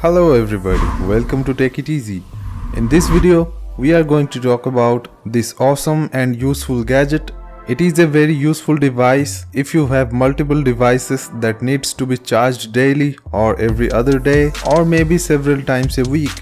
Hello everybody, welcome to Take It Easy. In this video, we are going to talk about this awesome and useful gadget. It is a very useful device if you have multiple devices that needs to be charged daily or every other day or maybe several times a week.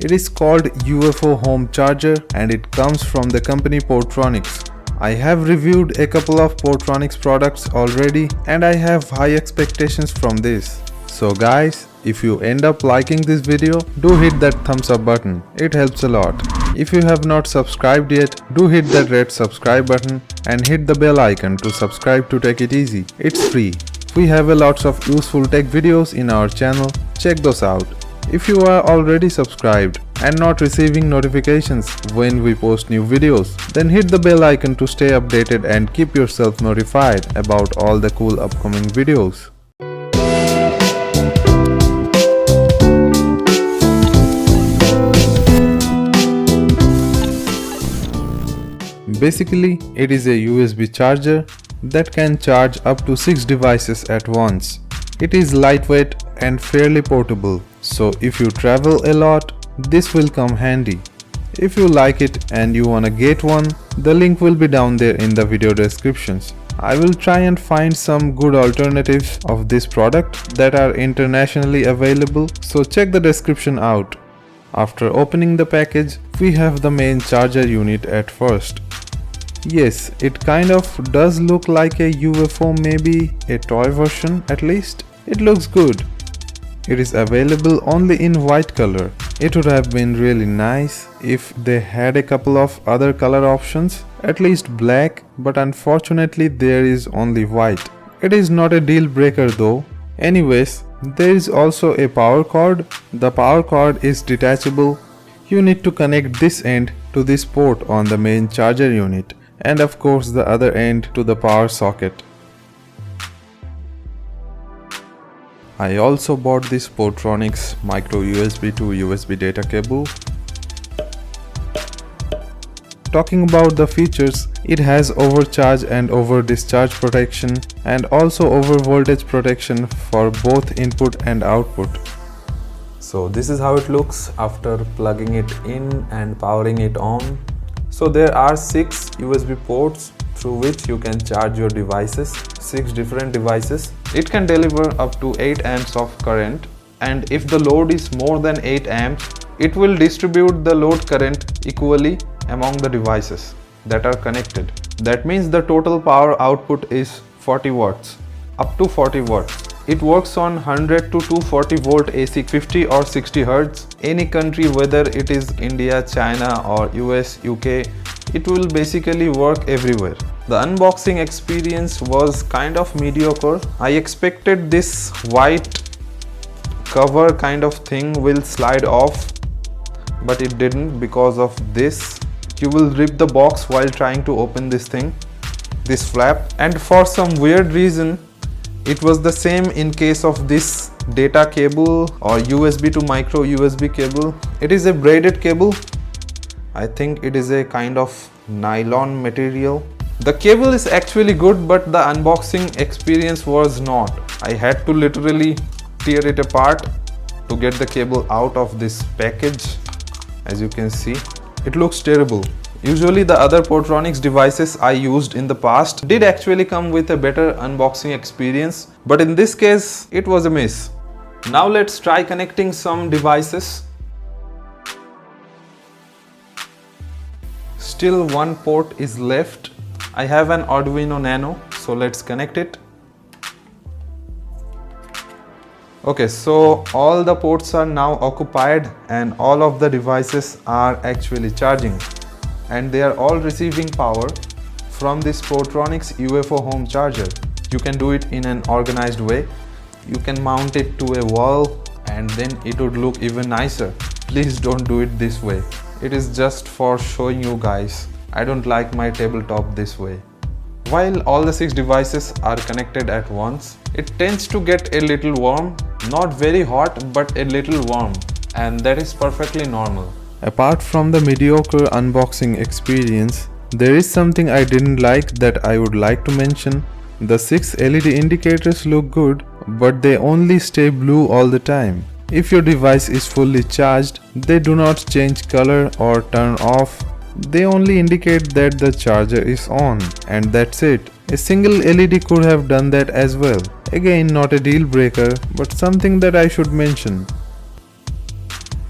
It is called UFO Home Charger and it comes from the company Portronics. I have reviewed a couple of Portronics products already and I have high expectations from this. So guys, if you end up liking this video, do hit that thumbs up button, it helps a lot. If you have not subscribed yet, do hit that red subscribe button and hit the bell icon to subscribe to Take It Easy. It's free. We have a lots of useful tech videos in our channel, check those out. If you are already subscribed and not receiving notifications when we post new videos, then hit the bell icon to stay updated and keep yourself notified about all the cool upcoming videos. Basically, it is a USB charger that can charge up to 6 devices at once. It is lightweight and fairly portable, so if you travel a lot, this will come handy. If you like it and you wanna get one, the link will be down there in the video descriptions. I will try and find some good alternatives of this product that are internationally available, so check the description out. After opening the package, we have the main charger unit at first. Yes, it kind of does look like a UFO, maybe a toy version at least. It looks good. It is available only in white color. It would have been really nice if they had a couple of other color options, at least black, but unfortunately there is only white. It is not a deal breaker though. Anyways, there is also a power cord. The power cord is detachable. You need to connect this end to this port on the main charger unit, and of course the other end to the power socket. I also bought this Portronics micro USB to USB data cable. Talking about the features, it has overcharge and over discharge protection and also over voltage protection for both input and output. So this is how it looks after plugging it in and powering it on. So there are 6 USB ports through which you can charge your devices, 6 different devices. It can deliver up to 8 amps of current, and if the load is more than 8 amps, it will distribute the load current equally among the devices that are connected. That means the total power output is 40 watts, up to 40 watts. It works on 100 to 240 volt AC, 50 or 60 Hz. Any country, whether it is India, China or US, UK, it will basically work everywhere. The unboxing experience was kind of mediocre. I expected this white cover kind of thing will slide off, but it didn't because of this. You will rip the box while trying to open this thing, this flap, and for some weird reason it was the same in case of this data cable or USB to micro USB cable. It is a braided cable. I think it is a kind of nylon material. The cable is actually good, but the unboxing experience was not. I had to literally tear it apart to get the cable out of this package. As you can see, it looks terrible. Usually the other Portronics devices I used in the past did actually come with a better unboxing experience, but in this case it was a miss. Now let's try connecting some devices. Still one port is left. I have an Arduino Nano, so let's connect it. Okay, so all the ports are now occupied and all of the devices are actually charging, and they are all receiving power from this Portronics UFO Home Charger. You can do it in an organized way. You can mount it to a wall and then it would look even nicer. Please don't do it this way. It is just for showing you guys. I don't like my tabletop this way. While all the 6 devices are connected at once, it tends to get a little warm. Not very hot, but a little warm, and that is perfectly normal. Apart from the mediocre unboxing experience, there is something I didn't like that I would like to mention. The 6 LED indicators look good, but they only stay blue all the time. If your device is fully charged, they do not change color or turn off. They only indicate that the charger is on, and that's it. A single LED could have done that as well. Again, not a deal breaker, but something that I should mention.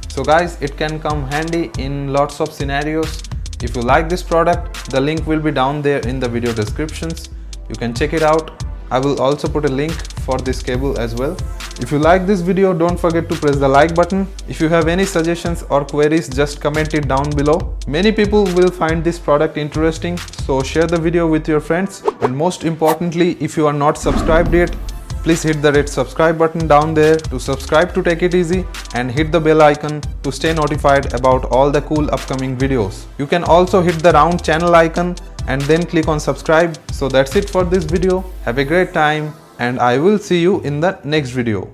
So guys, it can come handy in lots of scenarios. If you like this product, the link will be down there in the video descriptions. You can check it out. I will also put a link for this cable as well. If you like this video, don't forget to press the like button. If you have any suggestions or queries, just comment it down below. Many people will find this product interesting, so share the video with your friends. And most importantly, if you are not subscribed yet, please hit the red subscribe button down there to subscribe to Take It Easy, and hit the bell icon to stay notified about all the cool upcoming videos. You can also hit the round channel icon and then click on subscribe. So that's it for this video. Have a great time, and I will see you in the next video.